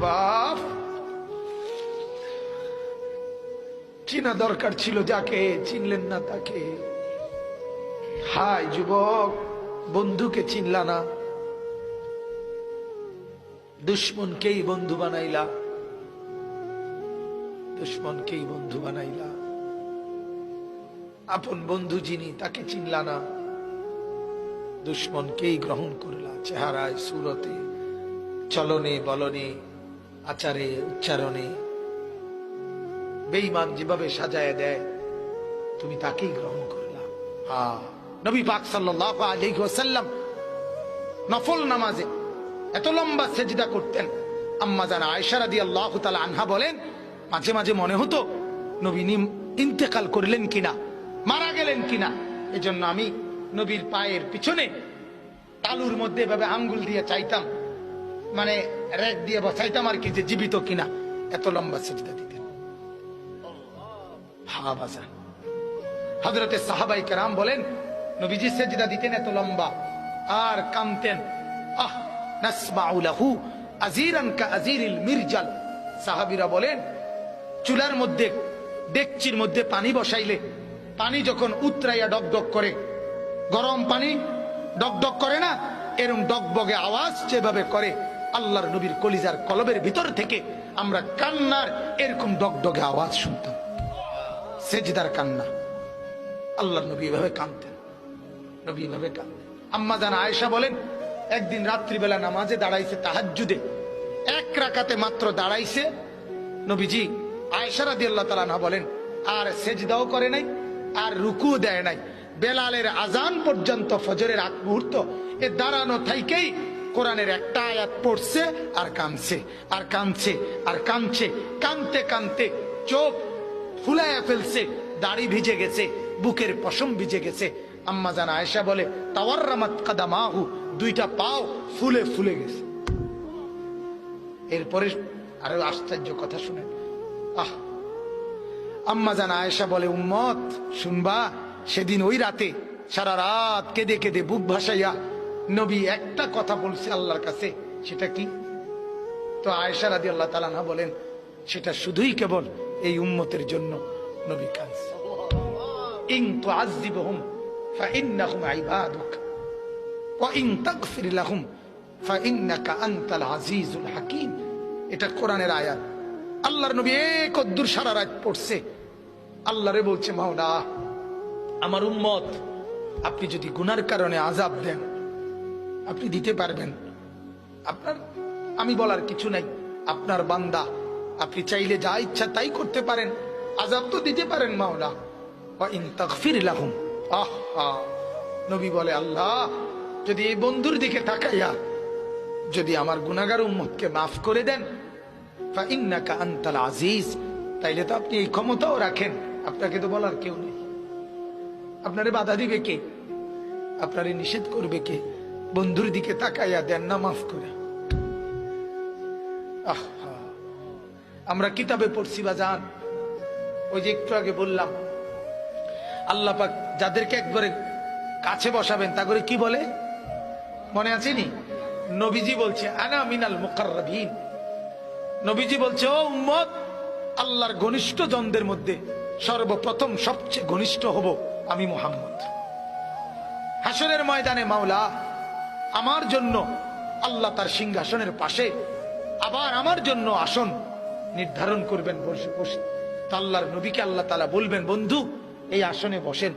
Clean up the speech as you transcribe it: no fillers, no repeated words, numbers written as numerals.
বাপ, চিনা দরকার ছিল যাকে, চিনলেন না তাকে। হায় যুবক, বন্ধুকে চিনলা না, দুশ্মনকেই বন্ধু বানাইলা, দুশ্মনকেই বন্ধু বানাইলা। আপন বন্ধু যিনি তাকে চিনলা না, দুশ্মনকেই গ্রহণ করলা। চেহারায়, সুরতে, চলনে বলনে, আচারে উচ্চারণে বেঈমান যেভাবে সাজায় দেয়, তুমি তাকেই গ্রহণ করলা। নবী পাক সাল্লাল্লাহু আলাইহি ওয়াসাল্লাম নফল নামাজে এত লম্বা সেজদা করতেন। আম্মা জান আয়েশা রাদিয়াল্লাহু তাআলা আনহা বলেন, মাঝে মাঝে মনে হতো নবী ইন্তেকাল করলেন কিনা, মারা গেলেন কিনা। এজন্য আমি নবীর পায়ের পিছনে তালুর মধ্যে এভাবে আঙ্গুল দিয়ে চাইতাম, মানে রেক দিয়ে বসাইতাম আর কি, যে জীবিত কিনা। এত লম্বা সেজদা দিতেন। হযরতে সাহাবায়ে কেরাম বলেন, নবীজি সেজদা দিতেন এত লম্বা আর কামতেন। নাসমাউ লাহু আজিরান কাআজিরিল মিরজাল। সাহাবীরা বলেন, চুলার মধ্যে, ডেকচির মধ্যে পানি বসাইলে পানি যখন উতরাইয়া ডগডগ করে, গরম পানি ডগডগ করে না, এরকম ডগবগে আওয়াজ যেভাবে করে, আল্লাহর নবীর কলিজার কলবের ভিতর থেকে আমরা কান্নার এরকম ডগডগে আওয়াজ শুনতাম। সেজদার কান্না। আল্লাহর নবী এভাবে কাঁদতেন, নবী এভাবে কাঁদতেন। আম্মা জান আয়েশা বলেন, একদিন রাত্রিবেলা নামাজে দাঁড়াইছে, তাহাজ্জুদে এক রাকাতে মাত্র দাঁড়াইছে নবীজি। আয়েশা রাদিয়াল্লাহু তাআলা আনহা বলেন, আর সেজদাও করে নাই, আর রুকুও দেয় নাই। বেলালের আজান পর্যন্ত, ফজরের আগ মুহূর্ত, এ দাঁড়ানো থাইকেই কোরআনের একটা আয়াত পড়ছে আর কাঁদছে, আর কাঁদছে, আর কাঁদছে। কাঁদতে কাঁদতে চোখ ফুলাইয়া ফেলছে, দাড়ি ভিজে গেছে, বুকের পশম ভিজে গেছে। আম্মা জান আয়েশা বলে, তাওয়াররামাত কাদামাহু, দুইটা পাও ফুলে ফুলে গেছে। এরপরে আরো আশ্চর্য কথা শুনেন। আম্মা জান আয়েশা বলে, উম্মত শুনবা, সেদিন ওই রাতে সারা রাত কেঁদে কেঁদে বুক ভাসাইয়া নবী একটা কথা বলছে আল্লাহর কাছে। সেটা কি? তো আয়েশা রাদিয়াল্লাহু তাআলা আনহা বলেন, সেটা শুধুই কেবল এই উম্মতের জন্য নবী কাঁদছে। ইন তুআযিবহুম ফাইন্নাহুম ইবাদুক ওয়া ইন তাগফির লাহুম ফাইন্নাকা আনতাল আজিজুল হাকীম। এটা কোরআনের আয়াত। আল্লাহর নবী একদূর সারা রাত পড়ছে, আল্লাহরে বলছে, মাওলা আমার উম্মত, আপনি যদি গুনার কারণে আযাব দেন, আপনি দিতে পারবেন। আপনার, আমি বলার কিছু নাই, আপনার বান্দা, আপনি চাইলে যা ইচ্ছা তাই করতে পারেন, আযাব তো দিতে পারেন মাওলা। ওয়া ইন তাগফির লাহুম, নবী বলে, আল্লাহ যদি এই বন্ধুর দিকে তাকাইয়া যদি আমার গুনাহগার উম্মতকে মাফ করে দেন, ফাইন্নাকা আনতাল আজিজ, তাইলে তো আপনি এই ক্ষমতাও রাখেন, আপনাকে তো বলার কেউ নেই। আপনারে বাধা দিবে কে? আপনারে নিষেধ করবে কে? বন্ধুর দিকে তাকাইয়া দেন না মাফ করে। আমরা কিতাবে পড়ছি বাজান, ওই যে একটু আগে বললাম, আল্লাহ পাক যাদেরকে একবারে কাছে বসাবেন তা করে কি বলে, মনে আছে নি? নবীজি বলছে, আনা মিনাল মুকাররাবিন। নবীজি বলছে, ও উম্মত, আল্লাহর ঘনিষ্ঠ জনদের মধ্যে সর্বপ্রথম সবচেয়ে ঘনিষ্ঠ হব আমি মুহাম্মদ। হাসরের ময়দানে মাওলা আমার জন্য, আল্লাহ তার সিংহাসনের পাশে আবার আমার জন্য আসন নির্ধারণ করবেন বসে বসে। তা আল্লাহর নবীকে আল্লাহ তাআলা বলবেন, বন্ধু এই আসনে বসেন।